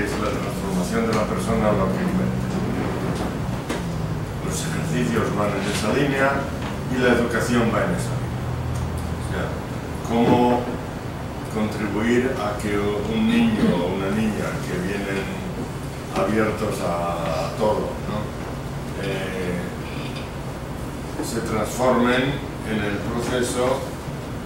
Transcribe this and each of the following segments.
es la transformación de la persona lo que cuenta. Los ejercicios van en esa línea y la educación va en esa línea. O sea, cómo contribuir a que un niño o una niña que vienen abiertos a todo, ¿no? Se transformen en el proceso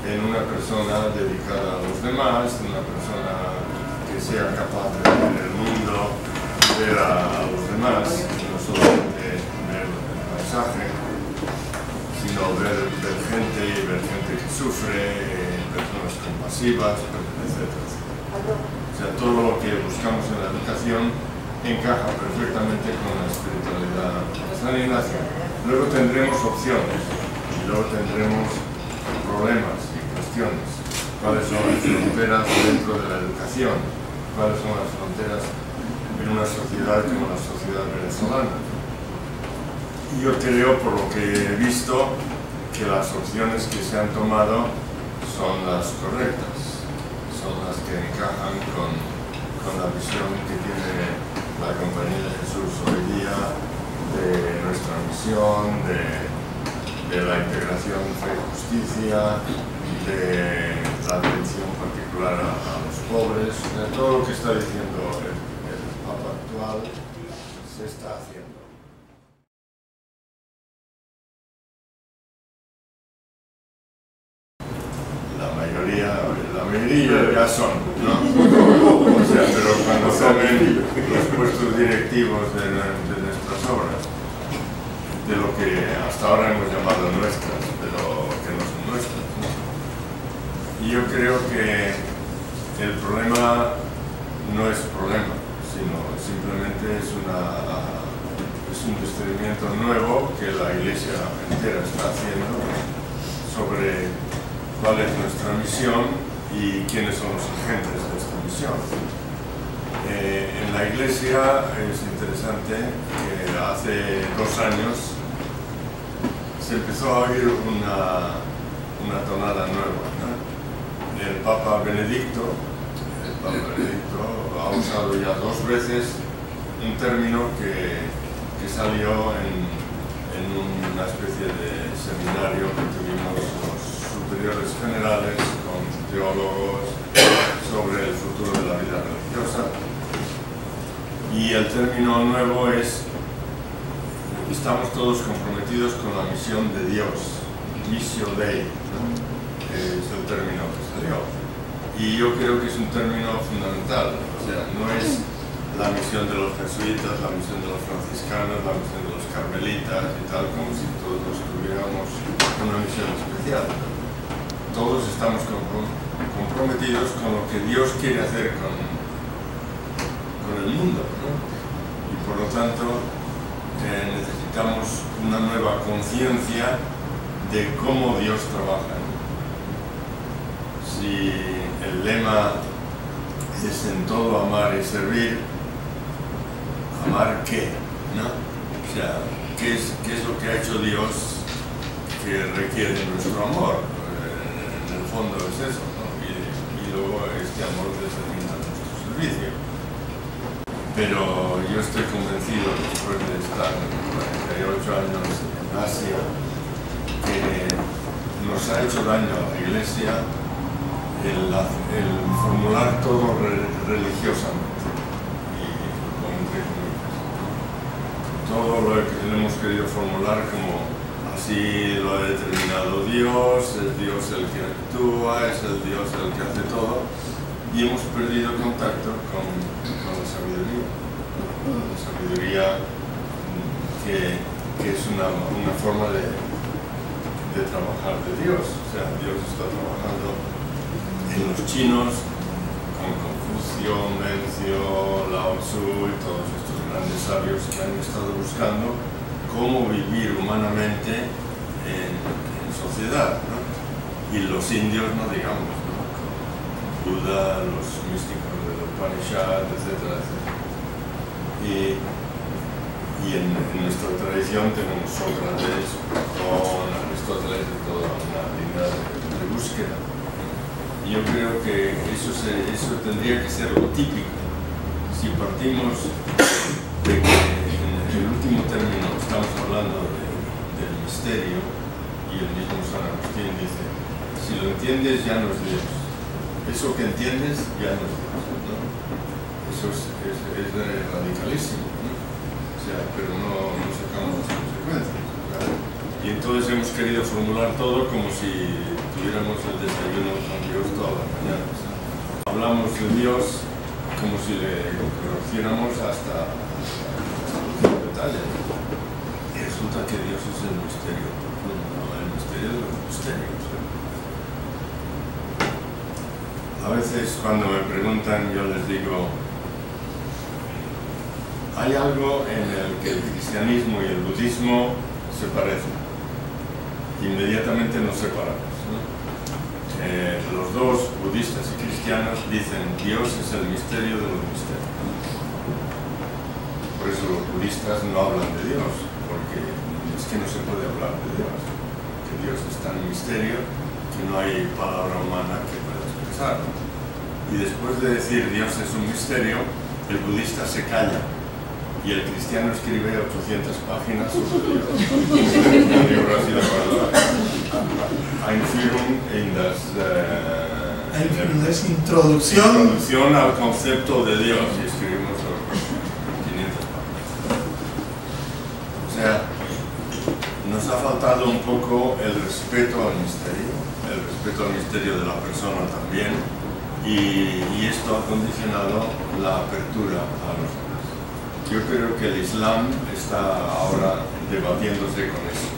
en una persona dedicada a los demás, una persona que sea capaz de ver el mundo, ver a los demás, no solamente ver el paisaje, sino ver gente y ver gente que sufre, personas compasivas, etc. O sea, todo lo que buscamos en la educación encaja perfectamente con la espiritualidad de San Ignacio. Luego tendremos opciones y luego tendremos problemas y cuestiones. ¿Cuáles son las fronteras dentro de la educación? ¿Cuáles son las fronteras en una sociedad como la sociedad venezolana? Y yo creo, por lo que he visto, que las opciones que se han tomado son las correctas, son las que encajan con la visión que tiene la Compañía de Jesús hoy día, de nuestra misión, de la integración fe y justicia, de la atención particular a los pobres, de todo lo que está diciendo el Papa actual se está haciendo. La mayoría ya son, ¿no? O sea, pero cuando tomen los puestos directivos de nuestras obras, de lo que hasta ahora hemos llamado nuestras, pero que no son nuestras, ¿no? Y yo creo que el problema no es problema, sino simplemente es un discernimiento nuevo que la Iglesia entera está haciendo sobre cuál es nuestra misión y quiénes son los agentes de esta misión. En la Iglesia es interesante que hace 2 años se empezó a oír una tonada nueva, ¿no? El Papa Benedicto ha usado ya 2 veces un término que salió en una especie de seminario que tuvimos los superiores generales con teólogos sobre el futuro de la vida religiosa. Y el término nuevo es: estamos todos comprometidos con la misión de Dios, Missio Dei, ¿no? Es el término que salió. Y yo creo que es un término fundamental, o sea, no es la misión de los jesuitas, la misión de los franciscanos, la misión de los carmelitas y tal, como si todos tuviéramos una misión especial. Todos estamos comprometidos con lo que Dios quiere hacer con el mundo, ¿no? Y por lo tanto necesitamos una nueva conciencia de cómo Dios trabaja, ¿no? Si el lema es en todo amar y servir, ¿amar qué? ¿No? O sea, ¿qué es lo que ha hecho Dios que requiere nuestro amor? En el fondo es eso, ¿no? Y luego este amor determina nuestro servicio. Pero yo estoy convencido, después de estar 48 años en Asia, que nos ha hecho daño a la Iglesia el formular todo religiosamente, y entre comillas. Todo lo que hemos querido formular como así lo ha determinado Dios, es Dios el que actúa, es el Dios el que hace todo, y hemos perdido contacto con la sabiduría. La sabiduría que es una forma de trabajar de Dios. O sea, Dios está trabajando en los chinos, con Confucio, Mencio, Lao Tzu y todos estos grandes sabios que han estado buscando cómo vivir humanamente en sociedad, ¿no? Y los indios, no digamos, ¿no? Buda, los místicos del Upanishad, etcétera, etcétera. Y en nuestra tradición tenemos Sócrates, Platón, Aristóteles, y toda una línea de búsqueda. Y yo creo que eso tendría que ser lo típico. si partimos de que en el último término estamos hablando del misterio, y el mismo San Agustín dice, si lo entiendes ya no es Dios, eso que entiendes ya no es Dios, ¿no? Eso es radicalísimo, ¿no? O sea, pero no sacamos las consecuencias, ¿verdad? Y entonces hemos querido formular todo como si tuviéramos el desayuno con Dios todas las mañanas, ¿no? Hablamos de Dios como si le conociéramos hasta los detalles. Y resulta que Dios es el misterio profundo, el misterio de los misterios. A veces cuando me preguntan yo les digo, hay algo en el que el cristianismo y el budismo se parecen. Inmediatamente nos separamos, ¿no? Los dos, budistas y cristianos, dicen Dios es el misterio de los misterios. Por eso los budistas no hablan de Dios, porque es que no se puede hablar de Dios, que Dios es tan misterio que no hay palabra humana que pueda expresarlo. Y después de decir Dios es un misterio, el budista se calla y el cristiano escribe 800 páginas sobre Dios. Un libro así de verdad. Einführung in das introducción al concepto de Dios, y escribimos 500 páginas. O sea, nos ha faltado un poco el respeto al misterio de la persona también, y esto ha condicionado la apertura a los demás. Yo creo que el Islam está ahora debatiéndose con eso.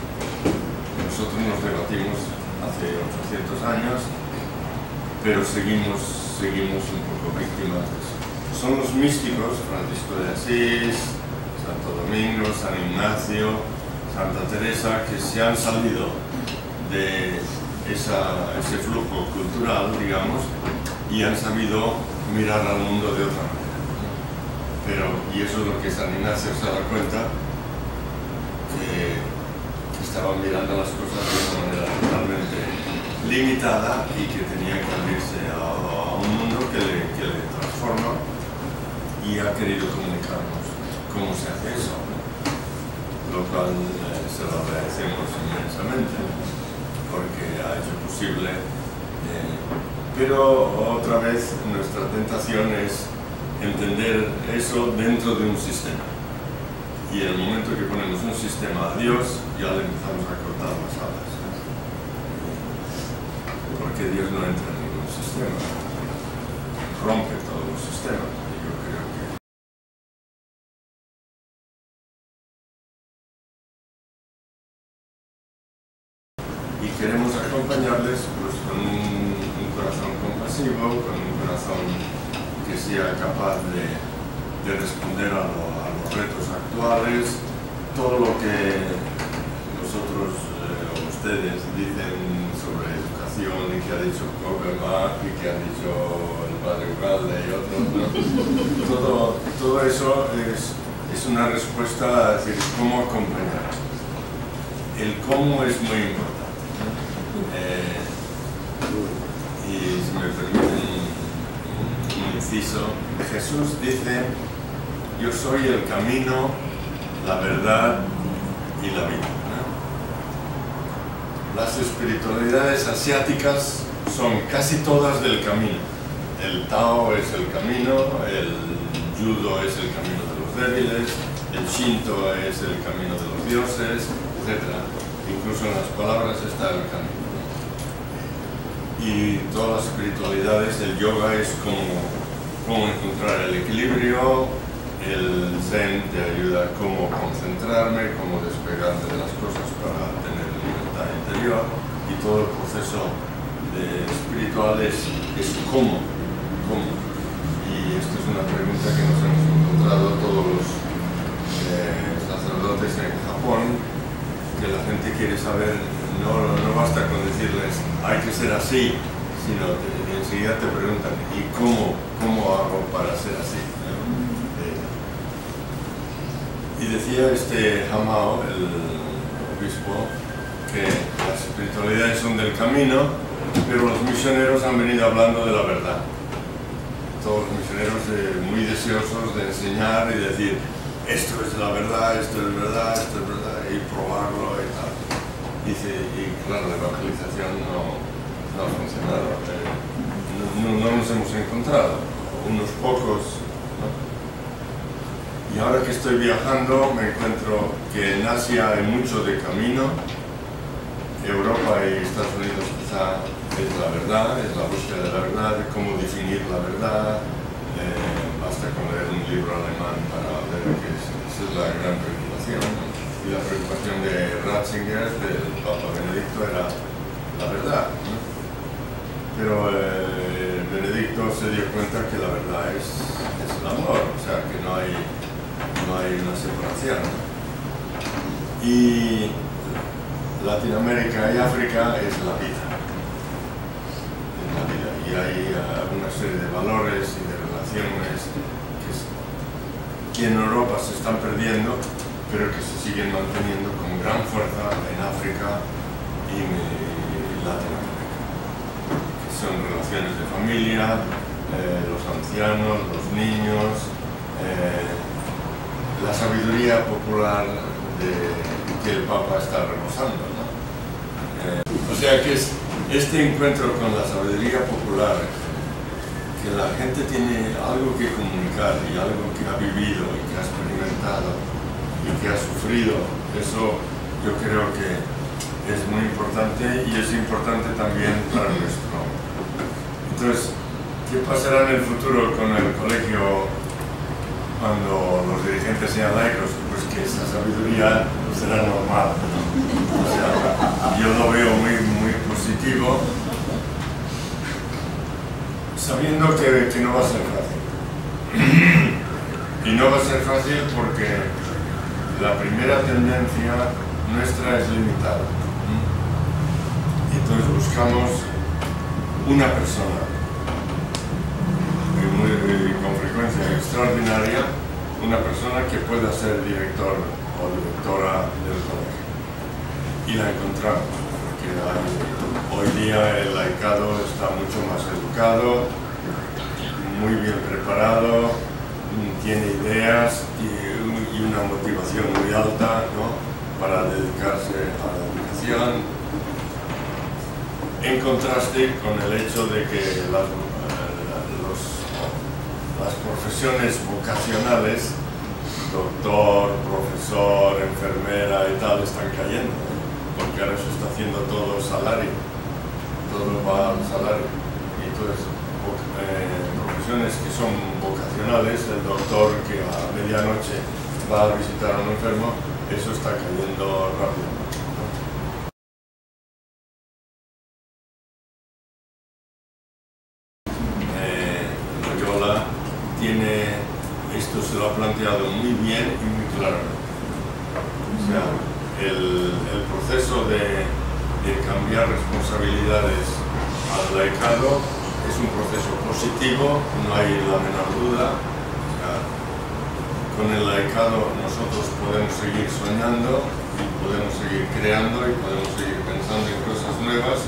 Nosotros nos debatimos hace 800 años, pero seguimos un poco víctimas de eso. Son los místicos, Francisco de Asís, Santo Domingo, San Ignacio, Santa Teresa, que se han salido de ese flujo cultural, digamos, y han sabido mirar al mundo de otra manera. Y eso es lo que San Ignacio se da cuenta, que estaban mirando las cosas de una manera totalmente limitada y que tenía que abrirse a un mundo que le transforma, y ha querido comunicarnos cómo se hace eso, lo cual se lo agradecemos inmensamente, porque ha hecho posible, pero otra vez nuestra tentación es entender eso dentro de un sistema. Y en el momento que ponemos un sistema a Dios, ya le empezamos a cortar las alas. Porque Dios no entra en ningún sistema, rompe todos los sistemas. Y yo creo que y queremos acompañarles pues, con un corazón compasivo, con un corazón que sea capaz de responder a los retos actuales, todo lo que nosotros o ustedes dicen sobre educación, y que ha dicho Kobermach, y que ha dicho el padre Ugalde y otros, ¿no? todo eso es una respuesta a decir cómo acompañar. El cómo es muy importante, ¿no? Y si me permiten un inciso, Jesús dice: yo soy el camino, la verdad y la vida, ¿no? Las espiritualidades asiáticas son casi todas del camino. El Tao es el camino, el Judo es el camino de los débiles, el Shinto es el camino de los dioses, etc. Incluso en las palabras está el camino. Y todas las espiritualidades, el yoga es cómo encontrar el equilibrio, el Zen te ayuda a cómo concentrarme, cómo despegarme de las cosas para tener libertad interior, y todo el proceso espiritual es cómo. Y esto es una pregunta que nos hemos encontrado todos los sacerdotes en Japón, que la gente quiere saber, no basta con decirles hay que ser así, sino enseguida te preguntan ¿y cómo hago para ser así? Y decía Hamao, el obispo, que las espiritualidades son del camino, pero los misioneros han venido hablando de la verdad. todos los misioneros muy deseosos de enseñar y decir esto es la verdad, esto es verdad, esto es verdad, y probarlo y tal. Dice, y claro, la evangelización no ha funcionado. No nos hemos encontrado, unos pocos, ¿no? Y ahora que estoy viajando me encuentro que en Asia hay mucho de camino. Europa y Estados Unidos quizá es la verdad, es la búsqueda de la verdad, de cómo definir la verdad. Basta con leer un libro alemán para ver que esa es la gran preocupación, ¿no? Y la preocupación de Ratzinger, del Papa Benedicto, era la verdad, ¿no? Pero Benedicto se dio cuenta que la verdad es el amor, o sea, que no hay una separación, ¿no? Y Latinoamérica y África es la vida. Y hay una serie de valores y de relaciones que en Europa se están perdiendo, pero que se siguen manteniendo con gran fuerza en África y en Latinoamérica, que son relaciones de familia, los ancianos, los niños, la sabiduría popular que el Papa está rebosando, ¿no? O sea que este encuentro con la sabiduría popular, que la gente tiene algo que comunicar y algo que ha vivido y que ha experimentado y que ha sufrido, eso yo creo que es muy importante y es importante también para nuestro. Entonces, ¿qué pasará en el futuro con el colegio cuando los dirigentes sean laicos? Pues que esa sabiduría será normal, ¿no? O sea, yo lo veo muy positivo, sabiendo que no va a ser fácil. Y no va a ser fácil porque la primera tendencia nuestra es limitada. Y entonces buscamos una persona, con frecuencia extraordinaria, una persona que pueda ser director o directora del colegio. Y la encontramos, porque hoy día el laicado está mucho más educado, muy bien preparado, tiene ideas y una motivación muy alta, ¿no?, para dedicarse a la educación, en contraste con el hecho de que las profesiones vocacionales, doctor, profesor, enfermera y tal, están cayendo, porque ahora se está haciendo todo salario, todo va al salario. Y entonces, profesiones que son vocacionales, el doctor que a medianoche va a visitar a un enfermo, eso está cayendo rápidamente. Loyola esto se lo ha planteado muy bien y muy claramente. O sea, el proceso de cambiar responsabilidades al laicado es un proceso positivo, no hay la menor duda. O sea, con el laicado nosotros podemos seguir soñando y podemos seguir creando y podemos seguir pensando en cosas nuevas.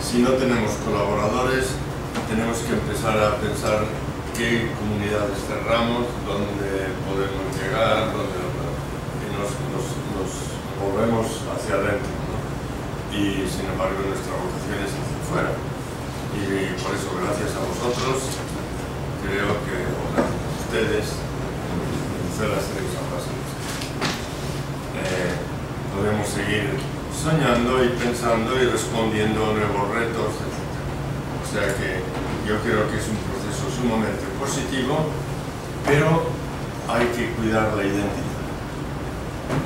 Si no tenemos colaboradores, tenemos que empezar a pensar qué comunidades cerramos, dónde podemos llegar, y nos volvemos hacia adentro, ¿no? Y sin embargo nuestra vocación es hacia afuera. Y por eso, gracias a vosotros, creo que, o gracias a ustedes, podemos seguir soñando y pensando y respondiendo a nuevos retos, etc. O sea que yo creo que es un proceso sumamente positivo, pero hay que cuidar la identidad.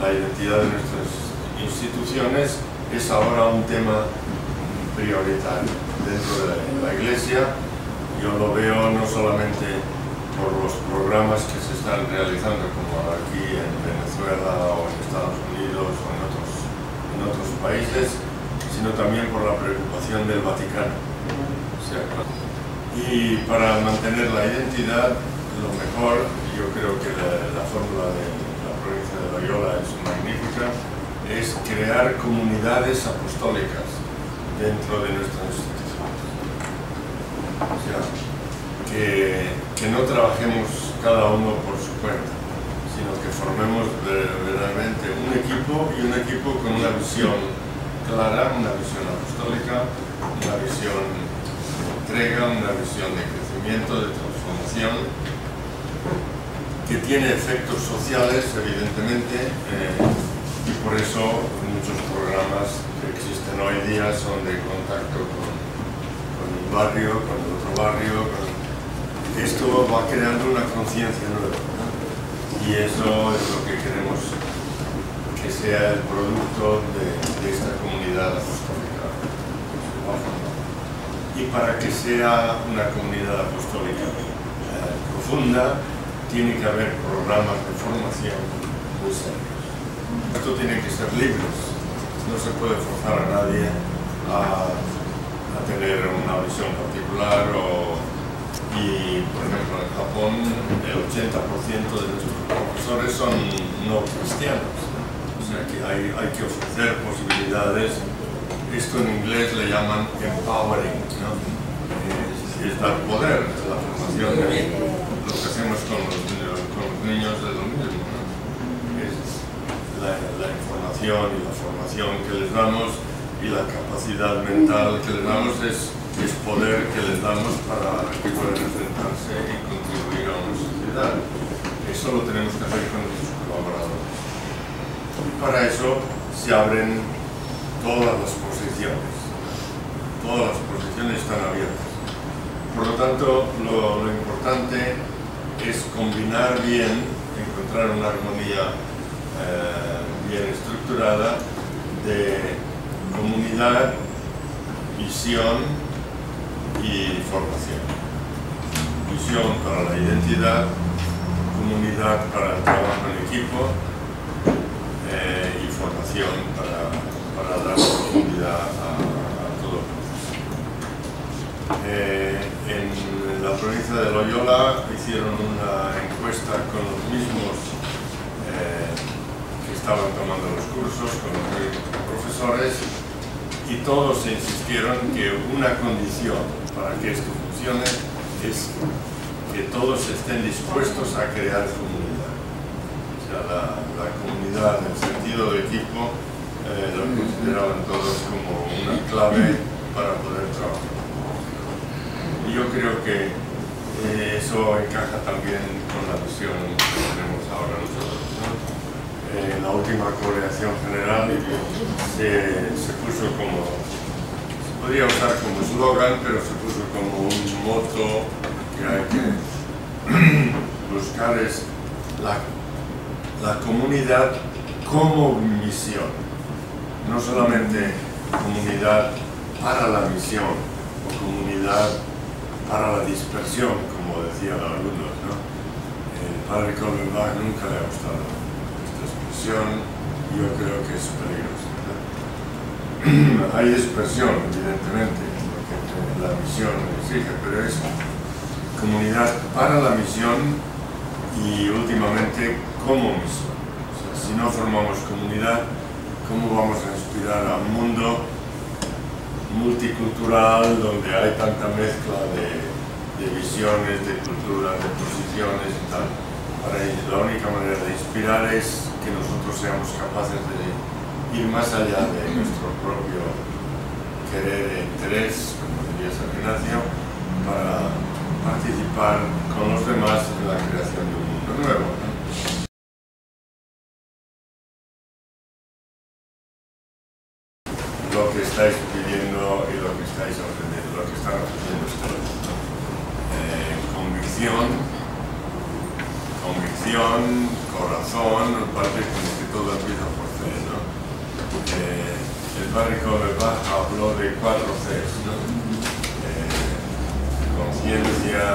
La identidad de nuestras instituciones es ahora un tema prioritario dentro de la Iglesia. Yo lo veo no solamente por los programas que se están realizando, como aquí en Venezuela o en Estados Unidos o en otros países, sino también por la preocupación del Vaticano. O sea, y para mantener la identidad, lo mejor, yo creo que la fórmula de la provincia de Loyola es magnífica, es crear comunidades apostólicas dentro de nuestras instituciones. O sea, que no trabajemos cada uno por su cuenta, sino que formemos verdaderamente un equipo con una visión clara, una visión apostólica, una visión de entrega, una visión de crecimiento, de transformación, que tiene efectos sociales, evidentemente, y por eso muchos programas que existen hoy día son de contacto con un barrio, con el otro barrio. Esto va creando una conciencia nueva, ¿no? Y eso es lo que queremos que sea el producto de esta comunidad apostólica. Y para que sea una comunidad apostólica profunda, tiene que haber programas de formación muy serios. Esto tiene que ser libres. No se puede forzar a nadie a tener una visión particular y, por ejemplo, en Japón el 80% de nuestros profesores son no cristianos. O sea que hay que ofrecer posibilidades. Esto en inglés le llaman empowering, ¿no? Es dar poder, la formación. Lo que hacemos con los niños es lo mismo, ¿no? Es la información y la formación que les damos y la capacidad mental que les damos es poder que les damos para que puedan enfrentarse y contribuir a una sociedad. Eso lo tenemos que hacer con nuestros colaboradores. Y para eso se abren todas las posiciones. Todas las posiciones están abiertas. Por lo tanto, lo importante es combinar bien, encontrar una armonía bien estructurada de comunidad, visión y formación. Visión para la identidad, comunidad para el trabajo en equipo y formación para dar profundidad a todo el proceso. En la provincia de Loyola hicieron una encuesta con los mismos que estaban tomando los cursos, con los mismos profesores, y todos insistieron que una condición para que esto funcione es que todos estén dispuestos a crear comunidad. O sea, la comunidad en sentido de equipo lo consideraban todos como una clave para poder trabajar. Y yo creo que eso encaja también con la visión que tenemos ahora nosotros, ¿no? En la última coordinación general se puso como, se podría usar como eslogan, pero se puso como un moto que hay que buscar, es la comunidad como misión, no solamente comunidad para la misión o comunidad para la dispersión, como decían algunos, ¿no? El padre Colbenbach nunca le ha gustado y yo creo que es peligroso, ¿no? Hay dispersión, evidentemente, porque la misión exige, pero es comunidad para la misión y últimamente como misión. O sea, si no formamos comunidad, ¿cómo vamos a inspirar a un mundo multicultural donde hay tanta mezcla de visiones, de culturas, de posiciones y tal? Para ello, la única manera de inspirar es que nosotros seamos capaces de ir más allá de nuestro propio querer e interés, como diría San Ignacio, para participar con los demás en la creación de un mundo nuevo, ¿no? Lo que estáis pidiendo y lo que estáis ofreciendo, lo que están ofreciendo ustedes, ¿no? Convicción, corazón, parte como que todo empieza por C, ¿no? El padre Colbenbach habló de 4 Cs, ¿no? Conciencia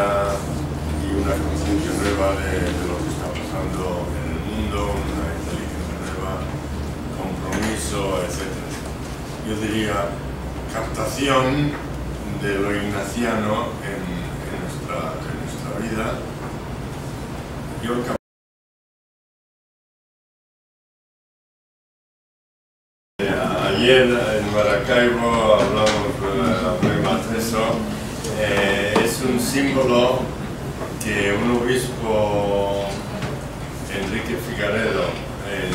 y una conciencia nueva de lo que está pasando en el mundo, una inteligencia nueva, compromiso, etc. Yo diría captación de lo ignaciano en nuestra vida. Ayer en Maracaibo hablamos de eso. Es un símbolo que un obispo, Enrique Figaredo, en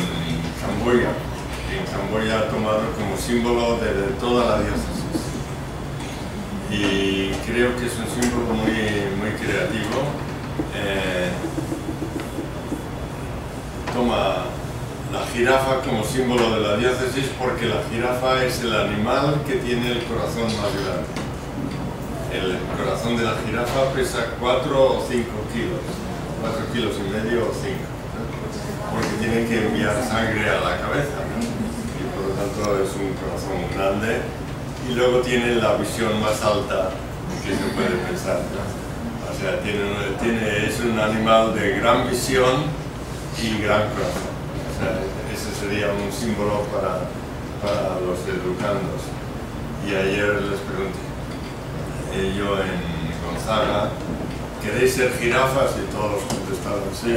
Camboya, ha tomado como símbolo de toda la diócesis. Y creo que es un símbolo muy creativo. Toma la jirafa como símbolo de la diócesis porque la jirafa es el animal que tiene el corazón más grande. El corazón de la jirafa pesa 4 o 5 kilos, 4,5 kilos o 5, ¿no? Porque tienen que enviar sangre a la cabeza, ¿no? Y por lo tanto es un corazón grande, y luego tiene la visión más alta que se puede pensar, ¿no? O sea, es un animal de gran visión y gran corazón. O sea, ese sería un símbolo para los educandos. Y ayer les pregunté, yo en Gonzaga, ¿queréis ser jirafas? Y todos contestaron sí.